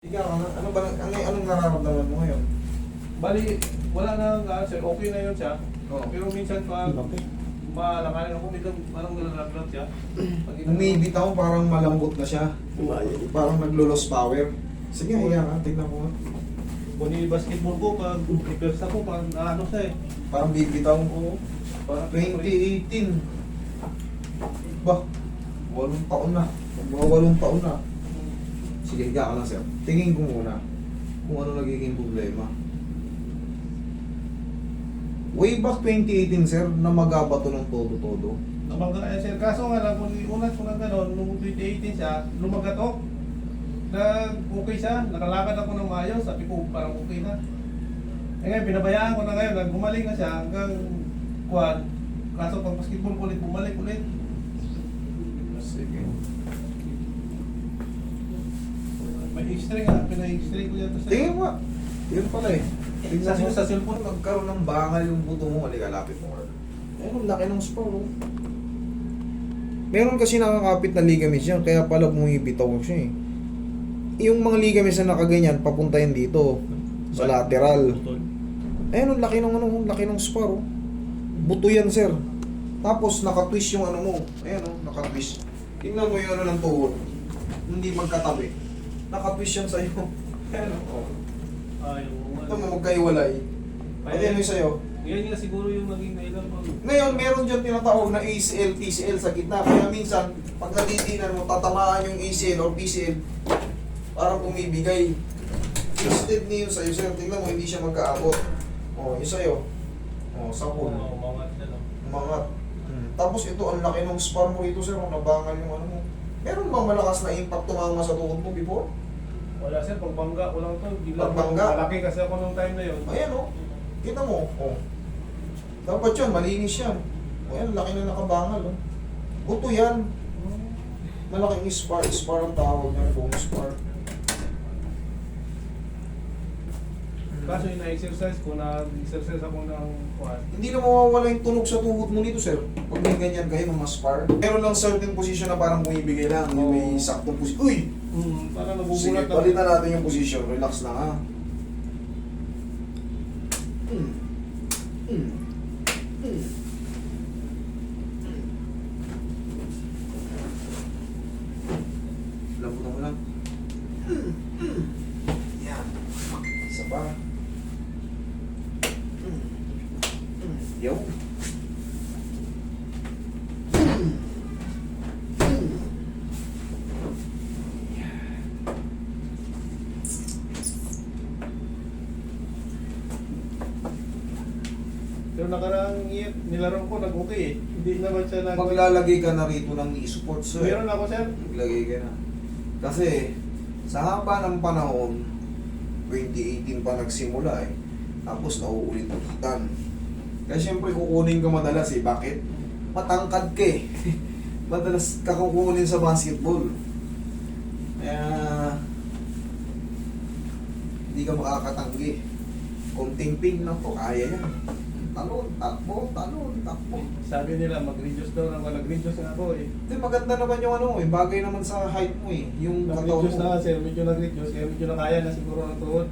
Ikaw, anong nararamdaman mo ngayon? Bali, wala na sir, okay na yun siya. Oo. Pero minsan pa, malanganin ako, minsan parang nalalaglag siya. Umibitaw, parang malambot na siya. Parang naglo-lost power. Sige, iya ka, tignan ko nga. Kung basketball ko, pag reverse ako, parang ano siya eh. Parang bibitaw. Oo. Parang 2018. Ba, 8 taon na. Mga 8 taon na. Sige, higa ka lang sir. Tingin ko muna kung ano nagiging problema. Way back 2018 sir, na magabato ng todo-todo. Namangga kaya sir. Kaso nga lang, kung iunas ko ng gano'n, nung 2018 siya, lumagatok. Okay siya, nakalakad ako ng maayos, sabi ko parang okay na. Eh ngayon, pinabayaan ko na ngayon, gumaling na siya hanggang kuwan. Kaso pag basketball ko ulit, bumalik ulit. Sige. May x-ray nga, pina-x-ray ko yan. Tingin mo. Yun pala eh. Sa Tingnan mo. cellphone. Nagkaroon ng bangal yung buto mo. Halika, lapit mo. Ayun, ang laki ng spar. Oh. Meron kasi nakakapit na ligaments yan, kaya pala bumibitaw siya eh. Yung mga ligaments na nakaganyan, papunta yan dito. Sa lateral. Ayun, ang laki ng laki ng spar. Oh. Buto yan, sir. Tapos nakatwist yung ano mo. Ayun, oh, nakatwist. Tingnan mo yung ano ng tuhod. Hindi magkatabi. Nakatwist yan sa'yo. Ayun, oh. Ito mo magkaiwalay. Pati ano yung sa'yo? Yan nga siguro yung naging dahilan mo. Ngayon, meron dyan tinatawag na ACL, PCL sa gitna. Kaya minsan, pag natitinan mo, tatamaan yung ACL or PCL, parang bumibigay. Instead niyo yung sa'yo, sir, tingnan mo, hindi siya magkaabot. O, yung sa'yo. O, sapon. Umangat na lang. Umangat. Tapos ito, ang laki ng spar mo rito, sir, kung nabangal yung ano mo. Meron bang malakas na impact tumama sa tuhod mo before? Wala sir, pagbangga ko lang to. Pagbangga? Malaki kasi ako nung time na yun. Ayan, o. Kita mo, o. Dapat yun, malinis yan. O yan, laki na nakabangal, o. Buto yan. Malaking spar. Spar ang tawag niya, bone spar. Kaso yung na-exercise ko, nag-exercise ako ng kuhan. Hindi na mawawala yung tunog sa tuhod mo nito, sir. Pag may ganyan kayo, mga spar. Meron lang certain position na parang bumibigay lang. Yung may saktong position. Uy! Parang Sige, nagugulat palitan natin yung position. Relax lang, ha? Lambutan mo lang. Yan. Isa pa. Yo. Pero nakarang year, nilarong ko, nag-okay eh. Hindi naman siya nag... Maglalagay ka na rito ng knee support, sir. Meron ako sir. Maglagay ka na. Kasi, sa haba ng panahon, 2018 pa nagsimula eh. Tapos nauulit-ulitan. Kaya siyempre kukunin ka madalas eh. Bakit? Matangkad ka eh. Madalas ka kukunin sa basketball. Kaya, hindi ka makakatanggi. Konting ping lang to, kaya yan. Talon, takbo, talon, takbo. Sabi nila, mag-reduce daw lang. Nag-reduce nga ako eh. Hindi, maganda naman yung ano eh. Bagay naman sa height mo eh. Yung katawan Nag-reduce mo. na sir, medyo nag-reduce. Kaya medyo nakaya na siguro ng tuhod.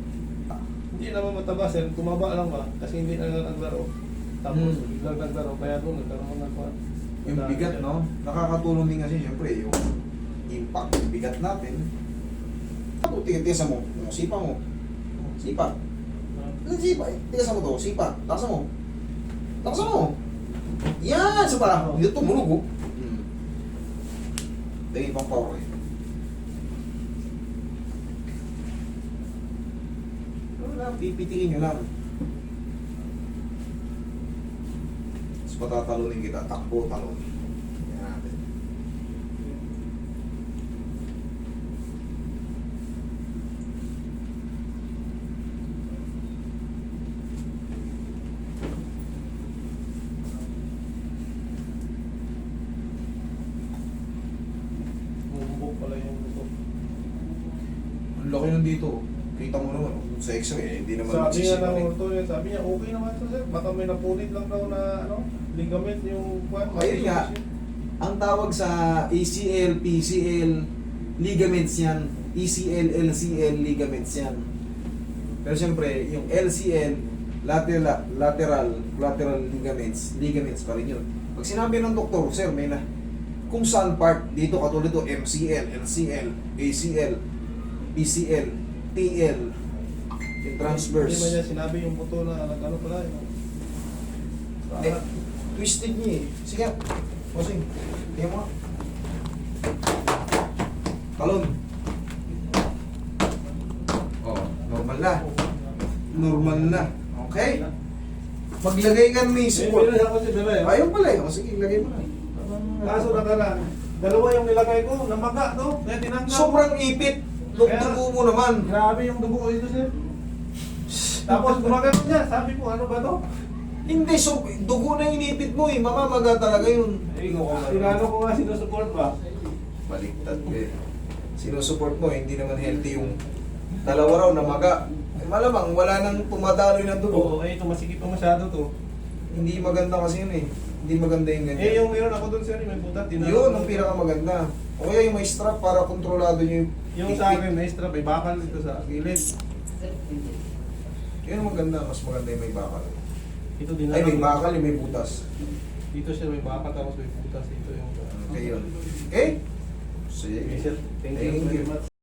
Hindi naman mataba sir, tumaba lang ba? Kasi hindi na naglaro. Tapos biglang naglaro, kaya doon nagkaroon ng kuhan. Yung bigat, no? Nakakatulong din kasi syempre yung impact ng bigat natin. Ako, tigasan mo. Sipa mo. Sipa. Sipa eh. Tigasan mo to. Sipa. Lakasan mo. Lakasan mo. Yan! Sa parang. Hindi tumunog oh. Tingin pang power eh. Ano lang, pipitikin nyo lang. Tapos patatalunin kita. Takbo, talon. Yan natin. Bumubog pala yung gusto. Ang laki nun dito. Kita mo naman, oh. Sa x-ray, hindi naman Sabi nga nagsisipa ng rin. orto yun, sabi niya okay naman to sir. Baka may napunit lang daw na ano, ligament yung kuhan. Ayun nga. Ang tawag sa ACL, PCL, ligaments yan, ECL, LCL ligaments yan. Pero siyempre, yung LCL, lateral ligaments pa rin yun. Pag sinabi ng doktor, sir, may na, kung saan part, dito katulad ito, MCL, LCL, ACL, PCL, TL, yung transverse. Hindi ba niya sinabi yung buto na ano pala yung... Twisted niya eh. Sige, posing. Tingnan mo. Talon. Oh, normal na. Normal na. Okay? Maglagay ka may support. Meron ako si Bela. Ayaw pala eh. O sige, lagay mo na. Kaso nakaraan, dalawa yung nilagay ko, namaga to, kaya tinanggal. Sobrang ipit. Dugo mo naman. Grabe yung dugo ko dito, sir. Tapos gumagano niya, sabi ko, ano ba to? Hindi, so, dugo na inipit mo eh. Mamamaga talaga yun. Tinano ko nga sinusupport ba? Baliktad eh. Sinusupport mo, hindi naman healthy yung dalawa raw na maga. Eh, malamang wala nang tumadaloy ng dugo. Oo, ito masikip pa masyado to. Hindi maganda kasi yun eh. Hindi maganda yung ganyan. Yung meron ako dun, sir, may butat. Yun ang pinakamaganda. O kaya yung may strap para kontrolado nyo Yung sa akin, may strap, may bakal dito sa gilid. Yun ang maganda. Mas maganda yung may bakal. Ito din Ay, may bakal yung may butas. Dito siya may bakal, tapos may butas. Ito yung... Okay yun. Okay? Sige. Okay, sir. Thank Thank you very you. much.